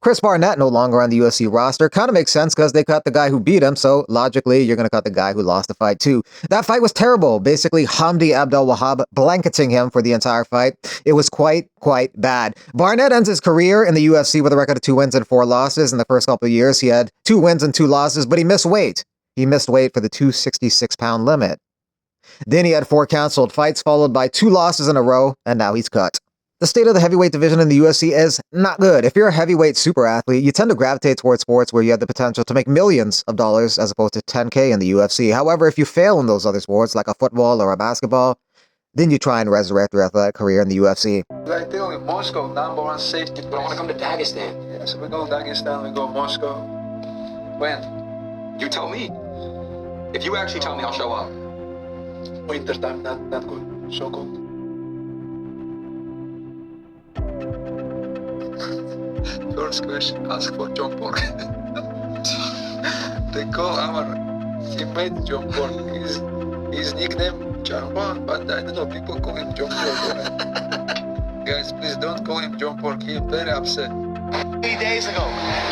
Chris Barnett no longer on the UFC roster. Kind of makes sense because they cut the guy who beat him, so logically, you're going to cut the guy who lost the fight too. That fight was terrible. Basically, Hamdi Abdel-Wahab blanketing him for the entire fight. It was quite bad. Barnett ends his career in the UFC with a record of 2 wins and 4 losses. In the first couple of years, he had 2 wins and 2 losses, but he missed weight. He missed weight for the 266-pound limit. Then he had 4 canceled fights, followed by 2 losses in a row, and now he's cut. The state of the heavyweight division in the UFC is not good. If you're a heavyweight super athlete, you tend to gravitate towards sports where you have the potential to make millions of dollars as opposed to 10K in the UFC. However, if you fail in those other sports, like a football or a basketball, then you try and resurrect your athletic career in the UFC. I tell you, Moscow, #1 safety. But I want to come to Dagestan. Yeah, so we go Dagestan, we go Moscow. When? You tell me. If you actually tell me, I'll show up. Winter time, not good. So cold. First question, ask for John Pork. They call our teammate John Pork. His nickname Charman, but I don't know, people call him John Pork. Guys, please don't call him John Pork. He's very upset. 3 days ago.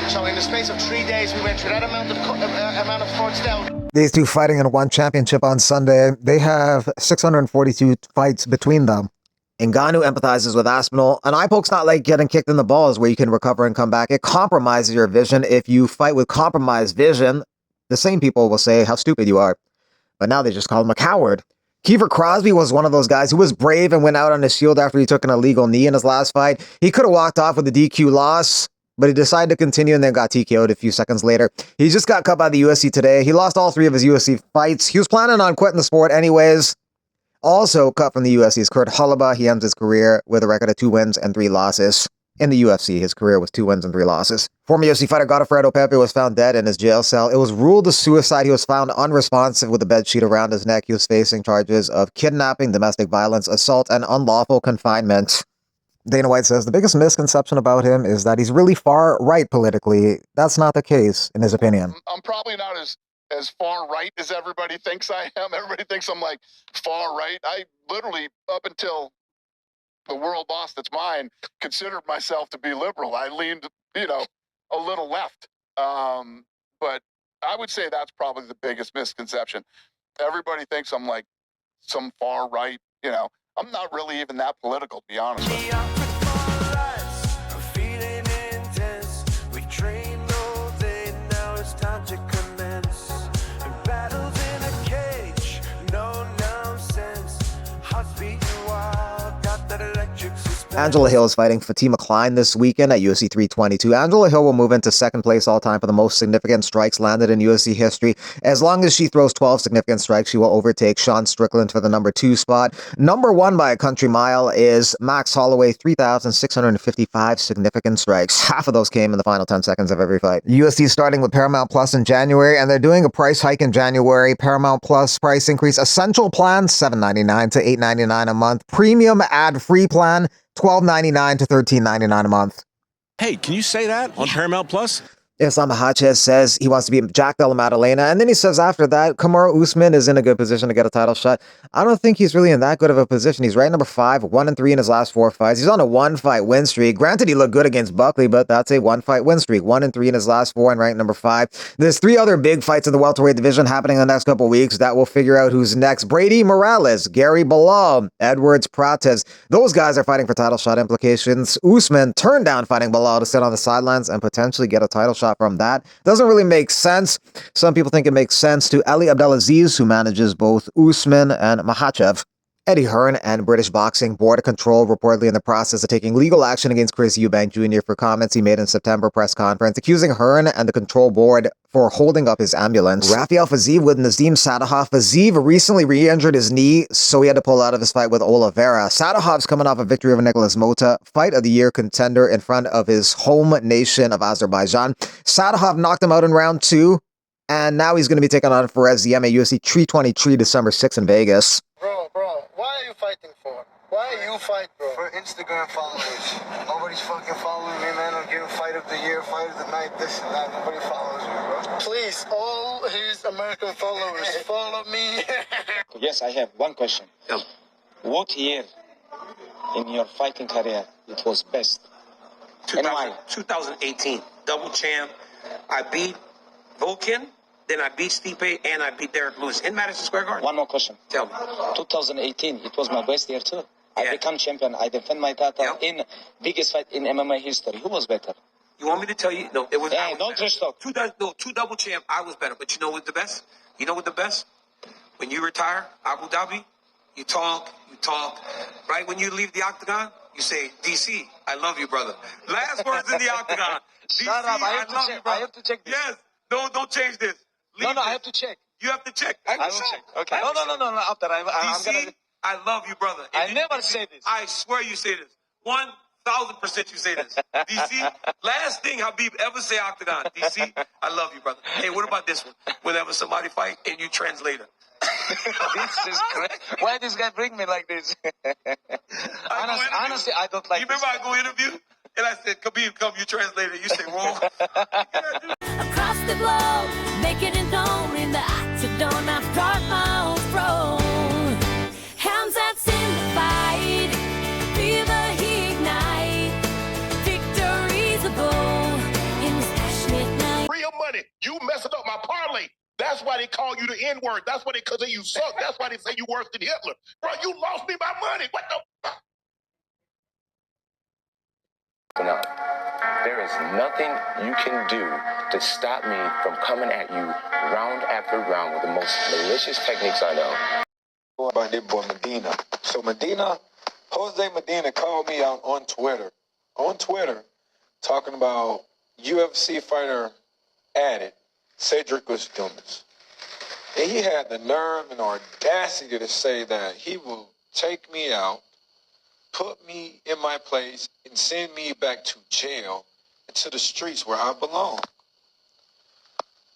So in the space of 3 days, we went through that amount of fights down. These two fighting in one championship on Sunday. They have 642 fights between them. Ngannou empathizes with Aspinall. An eye poke's not like getting kicked in the balls where you can recover and come back. It compromises your vision. If you fight with compromised vision, the same people will say how stupid you are. But now they just call him a coward. Kiefer Crosby was one of those guys who was brave and went out on his shield after he took an illegal knee in his last fight. He could have walked off with a DQ loss, but he decided to continue and then got TKO'd a few seconds later. He just got cut by the UFC today. He lost all 3 of his UFC fights. He was planning on quitting the sport anyways. Also cut from the UFC is Kurt Holleba. He ends his career with a record of 2 wins and 3 losses. In the UFC, his career was 2 wins and 3 losses. Former UFC fighter Godofredo Pepe was found dead in his jail cell. It was ruled a suicide. He was found unresponsive with a bedsheet around his neck. He was facing charges of kidnapping, domestic violence, assault, and unlawful confinement. Dana White says the biggest misconception about him is that he's really far right politically. That's not the case, in his opinion. I'm probably not as far right as everybody thinks I am. Everybody thinks I'm like far right. I literally, up until the world lost its mind, considered myself to be liberal. I leaned, a little left. But I would say that's probably the biggest misconception. Everybody thinks I'm like some far right, I'm not really even that political, to be honest with you. Angela Hill is fighting Fatima Klein this weekend at UFC 322. Angela Hill will move into 2nd place all time for the most significant strikes landed in UFC history. As long as she throws 12 significant strikes, she will overtake Sean Strickland for the number 2 spot. Number 1 by a country mile is Max Holloway, 3,655 significant strikes. Half of those came in the final 10 seconds of every fight. UFC is starting with Paramount Plus in January, and they're doing a price hike in January. Paramount Plus price increase. Essential plan, $7.99 to $8.99 a month. Premium ad-free plan, $12.99 to $13.99 a month. Hey, can you say that on Paramount Plus? Islam Makhachev says he wants to beat Jack Della Maddalena, and then he says after that, Kamaru Usman is in a good position to get a title shot. I don't think he's really in that good of a position. He's ranked number 5, 1-3 in his last 4 fights. He's on a 1-fight win streak. Granted, he looked good against Buckley, but that's a 1-fight win streak. 1-3 in his last 4 and ranked number 5. There's 3 other big fights in the welterweight division happening in the next couple weeks that will figure out who's next. Brady Morales, Gary Bilal, Edwards Prates. Those guys are fighting for title shot implications. Usman turned down fighting Bilal to sit on the sidelines and potentially get a title shot from that. Doesn't really make sense. Some people think it makes sense to Ali Abdelaziz, who manages both Usman and Makhachev. Eddie Hearn and British Boxing Board of Control reportedly in the process of taking legal action against Chris Eubank Jr. for comments he made in September press conference, accusing Hearn and the control board for holding up his ambulance. Rafael Fiziev with Nazim Sadahov. Fiziev recently re-injured his knee, so he had to pull out of his fight with Oliveira. Sadahov's coming off a victory over Nicholas Mota, fight of the year contender in front of his home nation of Azerbaijan. Sadahov knocked him out in round 2, and now he's going to be taking on Perez Yeme UFC 323 December 6th in Vegas. Bro, why are you fighting for? Why you fight, bro? For Instagram followers. Nobody's fucking following me, man. I'm giving fight of the year, fight of the night, this and that. Nobody follows me, bro. Please, all his American followers, follow me. Yes, I have one question. What year in your fighting career it was best? And why? 2018, double champ. I beat Volkan, then I beat Stipe, and I beat Derek Lewis in Madison Square Garden. One more question. Tell me. 2018, it was my best year too. I Yeah. become champion. I defend my title Yep. in biggest fight in MMA history. Who was better? You want me to tell you? No, it was. I Hey, was don't better. trash talk. Two double champ. I was better, but you know what's the best? You know what the best? When you retire, Abu Dhabi, you talk. Right when you leave the octagon, you say, DC, I love you, brother. Last words in the octagon. DC, Shut up, I have to love check- you, brother. I have to check this. Yes. Don't change this. No, Leave I this. have to check. You have to check. I will check. Okay. No. After I'm DC, gonna. I love you, brother. I And never say this. I swear you say this. 1,000% you say this. DC, last thing Habib ever say octagon. DC, I love you, brother. Hey, what about this one? Whenever somebody fight and you translate it. This is great. Why this guy bring me like this? Honestly, I don't like. You remember this I go interview and I said, Khabib, come, you translate it. You say, whoa. Across the globe, making it known in the octagon. I've brought my own throne. Hands that's in the fight, fever he ignite. Victory's a goal in this passionate night. Real money. You messing up my parlay. That's why they call you the N-word. That's why because you suck. That's why they say you worse than Hitler. Bro, you lost me my money. What the fuck? No, there is nothing you can do to stop me from coming at you round after round with the most malicious techniques I know. By their boy Medina. So Jose Medina called me out on Twitter. Talking about UFC fighter added Cedric Dumas. And he had the nerve and audacity to say that he will take me out, put me in my place, and send me back to jail and to the streets where I belong.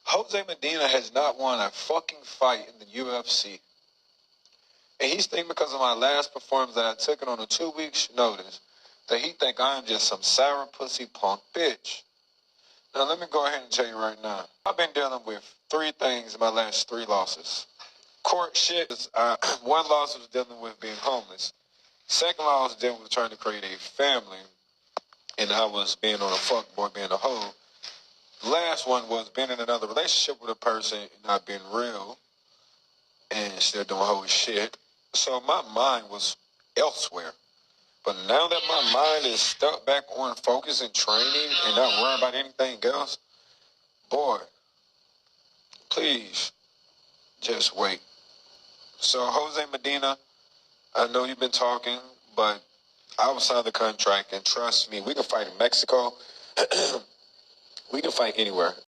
Jose Medina has not won a fucking fight in the UFC. And he's thinking because of my last performance that I took it on a 2 weeks notice that he think I'm just some sour pussy punk bitch. Now let me go ahead and tell you right now. I've been dealing with 3 things in my last 3 losses. Court shit. One loss was dealing with being homeless. Second loss was dealing with trying to create a family. And I was being on a fuckboy, being a hoe. The last one was being in another relationship with a person and not being real. And still doing hoe shit. So my mind was elsewhere. But now that my mind is stuck back on focus and training and not worrying about anything else, boy, please just wait. So Jose Medina, I know you've been talking, but I will sign the contract, and trust me, we can fight in Mexico. We can fight anywhere.